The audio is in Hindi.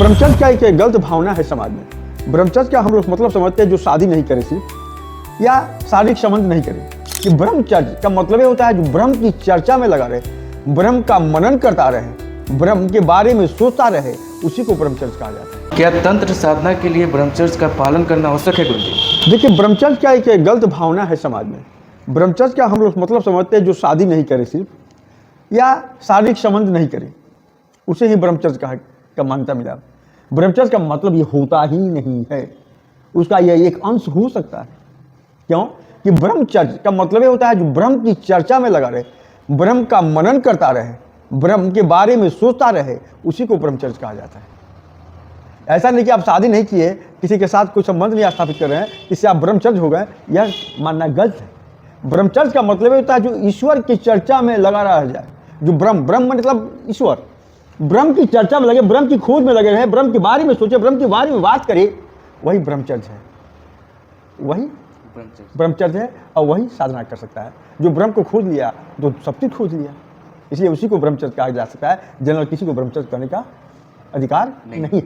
ब्रह्मचर्य क्या एक गलत भावना है समाज में। ब्रह्मचर्य क्या हम लोग मतलब समझते हैं जो शादी नहीं करे सिर्फ या शारीरिक संबंध नहीं करे। कि ब्रह्मचर्य का मतलब ये होता है जो ब्रह्म की चर्चा में लगा रहे, ब्रह्म का मनन करता रहे, ब्रह्म के बारे में सोचता रहे, उसी को ब्रह्मचर्य कहा जाता है। क्या तंत्र साधना के लिए ब्रह्मचर्य का पालन करना आवश्यक है गुरुजी? देखिए, ब्रह्मचर्य क्या एक गलत भावना है समाज में। ब्रह्मचर्य क्या हम लोग मतलब समझते हैं जो शादी नहीं करे सिर्फ या शारीरिक संबंध नहीं करे, उसे ही ब्रह्मचर्य का मान्यता मिला। ब्रह्मचर्य का मतलब ये होता ही नहीं है, उसका यह एक अंश हो सकता है। क्यों? कि ब्रह्मचर्य का मतलब ये होता है जो ब्रह्म की चर्चा में लगा रहे, ब्रह्म का मनन करता रहे, ब्रह्म के बारे में सोचता रहे, उसी को ब्रह्मचर्य कहा जाता है। ऐसा नहीं कि आप शादी नहीं किए, किसी के साथ कोई संबंध नहीं स्थापित कर रहे हैं, इससे आप ब्रह्मचर्य हो गए, यह मानना गलत है। ब्रह्मचर्य का मतलब होता है जो ईश्वर की चर्चा में लगा रह जाए, जो ब्रह्म मतलब ईश्वर, ब्रह्म की चर्चा में लगे, ब्रह्म की खोज में लगे रहे, ब्रह्म के बारे में सोचे, ब्रह्म के बारे में बात करे, वही ब्रह्मचर्य है, वही ब्रह्मचर्य है। और वही साधना कर सकता है जो ब्रह्म को खोज लिया, तो सब कुछ खोज लिया, इसलिए उसी को ब्रह्मचर्य कहा जा सकता है। जनरल किसी को ब्रह्मचर्य करने का अधिकार नहीं है।